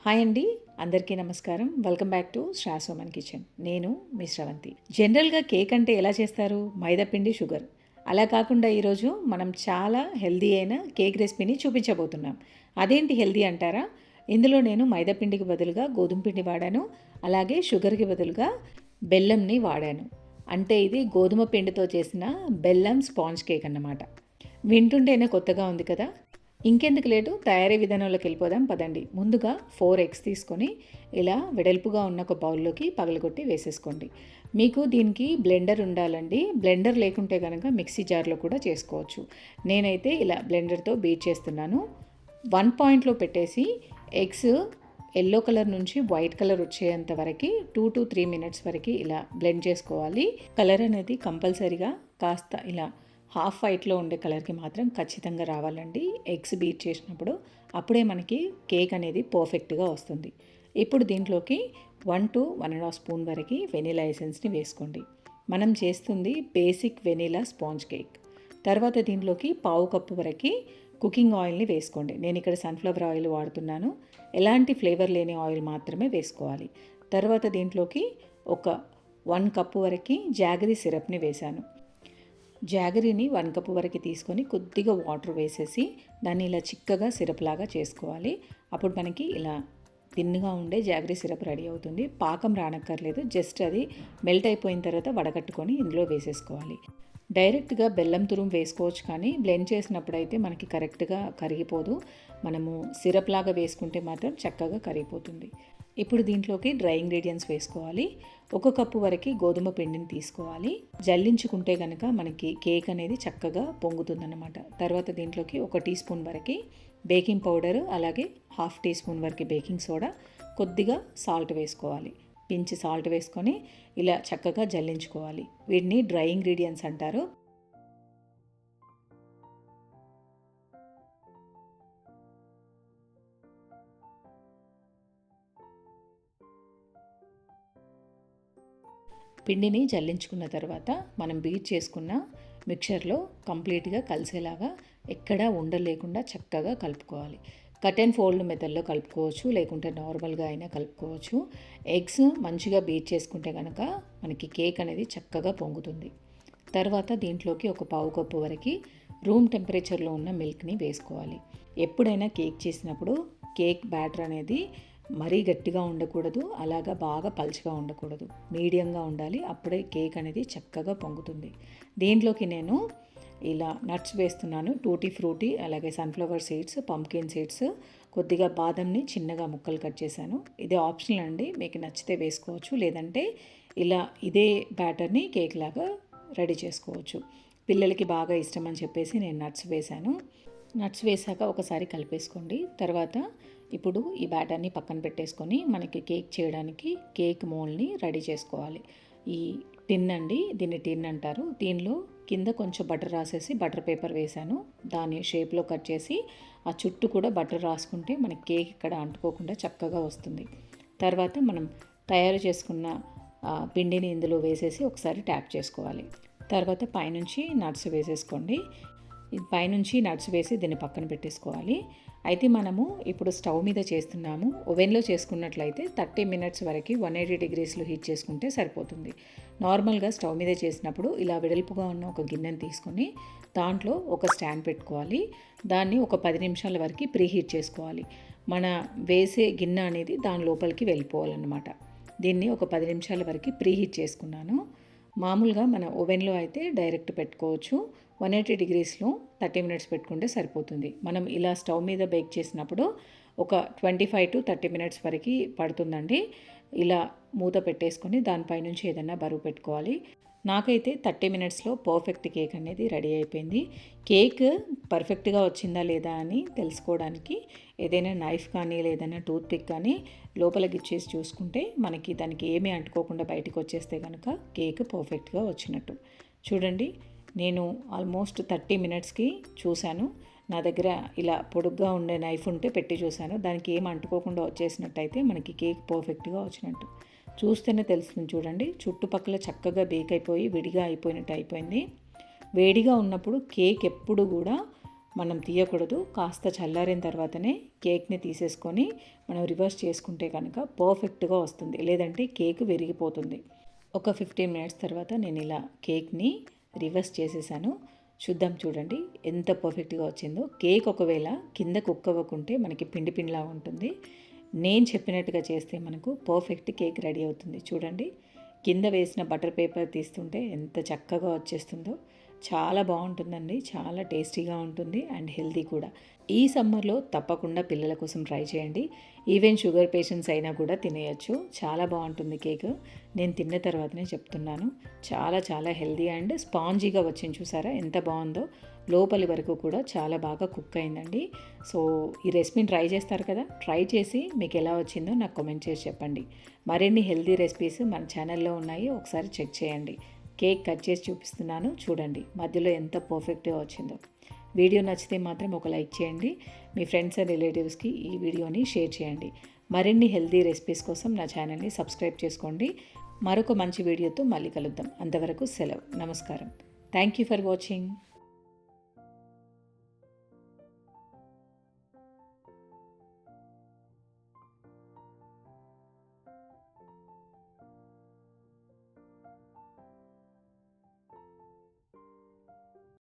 Hi అండి, అందరికీ నమస్కారం. వెల్కమ్ బ్యాక్ టు శ్రాసోమన్ కిచెన్. నేను మీ శ్రవంతి. జనరల్గా కేక్ అంటే ఎలా చేస్తారు? మైదాపిండి, షుగర్. అలా కాకుండా ఈరోజు మనం చాలా హెల్దీ అయిన కేక్ రెసిపీని చూపించబోతున్నాం. అదేంటి హెల్దీ అంటారా? ఇందులో నేను మైదాపిండికి బదులుగా గోధుమ పిండి వాడాను, అలాగే షుగర్కి బదులుగా బెల్లంని వాడాను. అంటే ఇది గోధుమ పిండితో చేసిన బెల్లం స్పాంజ్ కేక్ అన్నమాట. వింటుంటేనే కొత్తగా ఉంది కదా. ఇంకెందుకు లేటు, తయారీ విధానంలోకి వెళ్ళిపోదాం పదండి. ముందుగా 4 ఎగ్స్ తీసుకొని ఇలా వెడల్పుగా ఉన్న ఒక బౌల్లోకి పగలగొట్టి వేసేసుకోండి. మీకు దీనికి బ్లెండర్ ఉండాలండి. బ్లెండర్ లేకుంటే కనుక మిక్సీ జార్లో కూడా చేసుకోవచ్చు. నేనైతే ఇలా బ్లెండర్తో బీట్ చేస్తున్నాను. 1 పాయింట్లో పెట్టేసి ఎగ్స్ ఎల్లో కలర్ నుంచి వైట్ కలర్ వచ్చేంత వరకు 2 to 3 minutes వరకు ఇలా బ్లెండ్ చేసుకోవాలి. కలర్ అనేది కంపల్సరీగా కాస్త ఇలా హాఫ్ వైట్లో ఉండే కలర్కి మాత్రం ఖచ్చితంగా రావాలండి ఎగ్స్ బీట్ చేసినప్పుడు. అప్పుడే మనకి కేక్ అనేది పర్ఫెక్ట్గా వస్తుంది. ఇప్పుడు దీంట్లోకి 1 to 1.5 స్పూన్ వరకు వెనీలా ఎసెన్స్ని వేసుకోండి. మనం చేస్తుంది బేసిక్ వెనీలా స్పాంజ్ కేక్. తర్వాత దీంట్లోకి 1/2 కప్పు వరకు కుకింగ్ ఆయిల్ని వేసుకోండి. నేను ఇక్కడ సన్ఫ్లవర్ ఆయిల్ వాడుతున్నాను. ఎలాంటి ఫ్లేవర్ లేని ఆయిల్ మాత్రమే వేసుకోవాలి. తర్వాత దీంట్లోకి ఒక 1 కప్పు వరకు జాగరీ సిరప్ని వేశాను. జాగరీని 1 కప్పు వరకు తీసుకొని కొద్దిగా వాటర్ వేసేసి దాన్ని ఇలా చిక్కగా సిరప్ లాగా చేసుకోవాలి. అప్పుడు మనకి ఇలా తిన్నుగా ఉండే జాగరీ సిరప్ రెడీ అవుతుంది. పాకం రానక్కర్లేదు, జస్ట్ అది మెల్ట్ అయిపోయిన తర్వాత వడగట్టుకొని ఇందులో వేసేసుకోవాలి. డైరెక్ట్గా బెల్లం తురుము వేసుకోవచ్చు, కానీ బ్లెండ్ చేసినప్పుడైతే మనకి కరెక్ట్గా కరిగిపోదు. మనము సిరప్ లాగా వేసుకుంటే మాత్రం చక్కగా కరిగిపోతుంది. ఇప్పుడు దీంట్లోకి డ్రై ఇంగ్రీడియంట్స్ వేసుకోవాలి. 1 కప్పు వరకు గోధుమ పిండిని తీసుకోవాలి. జల్లించుకుంటే కనుక మనకి కేక్ అనేది చక్కగా పొంగుతుందన్నమాట. తర్వాత దీంట్లోకి 1 టీ స్పూన్ వరకు బేకింగ్ పౌడర్, అలాగే 1/2 టీ స్పూన్ వరకు బేకింగ్ సోడా, కొద్దిగా సాల్ట్ వేసుకోవాలి. పించి సాల్ట్ వేసుకొని ఇలా చక్కగా జల్లించుకోవాలి. వీటిని డ్రై ఇంగ్రీడియంట్స్ అంటారు. పిండిని జల్లించుకున్న తర్వాత మనం బీట్ చేసుకున్న మిక్చర్లో కంప్లీట్గా కలిసేలాగా ఎక్కడా ఉండలేకుండా చక్కగా కలుపుకోవాలి. కట్ అండ్ ఫోల్డ్ మెథడ్లో కలుపుకోవచ్చు, లేకుంటే నార్మల్గా అయినా కలుపుకోవచ్చు. ఎగ్స్ మంచిగా బీట్ చేసుకుంటే కనుక మనకి కేక్ అనేది చక్కగా పొంగుతుంది. తర్వాత దీంట్లోకి ఒక 1/2 కప్పు వరకు రూమ్ టెంపరేచర్లో ఉన్న మిల్క్ని వేసుకోవాలి. ఎప్పుడైనా కేక్ చేసినప్పుడు కేక్ బ్యాటర్ అనేది మరీ గట్టిగా ఉండకూడదు, అలాగా బాగా పల్చగా ఉండకూడదు, మీడియంగా ఉండాలి. అప్పుడే కేక్ అనేది చక్కగా పొంగుతుంది. దీంట్లోకి నేను ఇలా నట్స్ వేస్తున్నాను. టూటీ ఫ్రూటీ, అలాగే సన్ఫ్లవర్ సీడ్స్, పంప్కిన్ సీడ్స్, కొద్దిగా బాదంని చిన్నగా ముక్కలు కట్ చేశాను. ఇది ఆప్షనల్ అండి, మీకు నచ్చితే వేసుకోవచ్చు, లేదంటే ఇలా ఇదే బ్యాటర్ని కేక్ లాగా రెడీ చేసుకోవచ్చు. పిల్లలకి బాగా ఇష్టం అని చెప్పేసి నేను నట్స్ వేశాను. నట్స్ వేసాక ఒకసారి కలిపేసుకోండి. తర్వాత ఇప్పుడు ఈ బ్యాటర్ని పక్కన పెట్టేసుకొని మనకి కేక్ చేయడానికి కేక్ మోల్డ్ని రెడీ చేసుకోవాలి. ఈ టిన్ అండి, దీన్ని టిన్ అంటారు. దీనిలో కింద కొంచెం బటర్ రాసేసి బటర్ పేపర్ వేశాను. దాని షేప్లో కట్ చేసి ఆ చుట్టూ కూడా బటర్ రాసుకుంటే మనకి కేక్ ఇక్కడ అంటుకోకుండా చక్కగా వస్తుంది. తర్వాత మనం తయారు చేసుకున్న పిండిని ఇందులో వేసేసి ఒకసారి ట్యాప్ చేసుకోవాలి. తర్వాత పైనుంచి నట్స్ వేసేసుకోండి. ఇది పైనుంచి నట్స్ వేసి దీన్ని పక్కన పెట్టేసుకోవాలి. అయితే మనము ఇప్పుడు స్టవ్ మీద చేస్తున్నాము. ఓవెన్లో చేసుకున్నట్లయితే 30 minutes వరకు 180 degreesలో హీట్ చేసుకుంటే సరిపోతుంది. నార్మల్గా స్టవ్ మీద చేసినప్పుడు ఇలా వెడల్పుగా ఉన్న ఒక గిన్నెని తీసుకొని దాంట్లో ఒక స్టాండ్ పెట్టుకోవాలి. దాన్ని ఒక 10 నిమిషాల వరకు ప్రీహీట్ చేసుకోవాలి. మన వేసే గిన్నె అనేది దాని లోపలికి వెళ్ళిపోవాలన్నమాట. దీన్ని ఒక 10 నిమిషాల వరకు ప్రీహీట్ చేసుకున్నాను. మామూలుగా మన ఓవెన్లో అయితే డైరెక్ట్ పెట్టుకోవచ్చు. 180 degreesలో 30 minutes పెట్టుకుంటే సరిపోతుంది. మనం ఇలా స్టవ్ మీద బేక్ చేసినప్పుడు ఒక 25 to 30 minutes వరకు పడుతుందండి. ఇలా మూత పెట్టేసుకొని దానిపై నుంచి ఏదైనా బరువు పెట్టుకోవాలి. నాకైతే 30 minutesలో పర్ఫెక్ట్ కేక్ అనేది రెడీ అయిపోయింది. కేక్ పర్ఫెక్ట్గా వచ్చిందా లేదా అని తెలుసుకోవడానికి ఏదైనా నైఫ్ కానీ లేదైనా టూత్ పిక్ కానీ లోపలికి ఇచ్చేసి చూసుకుంటే మనకి దానికి ఏమీ అంటుకోకుండా బయటకు వచ్చేస్తే కనుక కేక్ పర్ఫెక్ట్గా వచ్చినట్టు. చూడండి, నేను ఆల్మోస్ట్ 30 minutesకి చూశాను. నా దగ్గర ఇలా పొడుగ్గా ఉండే నైఫ్ ఉంటే పెట్టి చూశాను. దానికి ఏం అంటుకోకుండా వచ్చేసినట్టయితే మనకి కేక్ పర్ఫెక్ట్గా వచ్చినట్టు. చూస్తేనే తెలుస్తుంది. చూడండి, చుట్టుపక్కల చక్కగా బేక్ అయిపోయి విడిగా అయిపోయినట్టు అయిపోయింది. వేడిగా ఉన్నప్పుడు కేక్ ఎప్పుడు కూడా మనం తీయకూడదు. కాస్త చల్లారిన తర్వాతనే కేక్ని తీసేసుకొని మనం రివర్స్ చేసుకుంటే కనుక పర్ఫెక్ట్గా వస్తుంది, లేదంటే కేక్ విరిగిపోతుంది. ఒక 15 మినిట్స్ తర్వాత నేను ఇలా కేక్ని రివర్స్ చేసేసాను. చూద్దాం, చూడండి ఎంత పర్ఫెక్ట్గా వచ్చిందో. కేక్ ఒకవేళ కింద కుక్ అవ్వకుంటే మనకి పిండి పిండిలా ఉంటుంది. నేను చెప్పినట్టుగా చేస్తే మనకు పర్ఫెక్ట్ కేక్ రెడీ అవుతుంది. చూడండి, కింద వేసిన బటర్ పేపర్ తీస్తుంటే ఎంత చక్కగా వచ్చేస్తుందో. చాలా బాగుంటుందండి, చాలా టేస్టీగా ఉంటుంది అండ్ హెల్తీ కూడా. ఈ సమ్మర్లో తప్పకుండా పిల్లల కోసం ట్రై చేయండి. ఈవెన్ షుగర్ పేషెంట్స్ అయినా కూడా తినేయచ్చు. చాలా బాగుంటుంది కేక్. నేను తిన్న తర్వాతనే చెప్తున్నాను. చాలా చాలా హెల్తీ అండ్ స్పాంజీగా వచ్చింది. చూసారా ఎంత బాగుందో. లోపలి వరకు కూడా చాలా బాగా కుక్ అయిందండి. సో ఈ రెసిపీని ట్రై చేస్తారు కదా, ట్రై చేసి మీకు ఎలా వచ్చిందో నాకు కామెంట్ చేసి చెప్పండి. మరిన్ని హెల్తీ రెసిపీస్ మన ఛానల్లో ఉన్నాయి, ఒకసారి చెక్ చేయండి. కేక్ కట్ చేసి చూపిస్తున్నాను, చూడండి మధ్యలో ఎంత పర్ఫెక్ట్గా వచ్చిందో. వీడియో నచ్చితే మాత్రం ఒక లైక్ చేయండి. మీ ఫ్రెండ్స్ అండ్ రిలేటివ్స్కి ఈ వీడియోని షేర్ చేయండి. మరిన్ని హెల్తీ రెసిపీస్ కోసం నా ఛానల్ని సబ్స్క్రైబ్ చేసుకోండి. మరొక మంచి వీడియోతో మళ్ళీ కలుద్దాం. అంతవరకు సెలవు. నమస్కారం. Thank you for watching.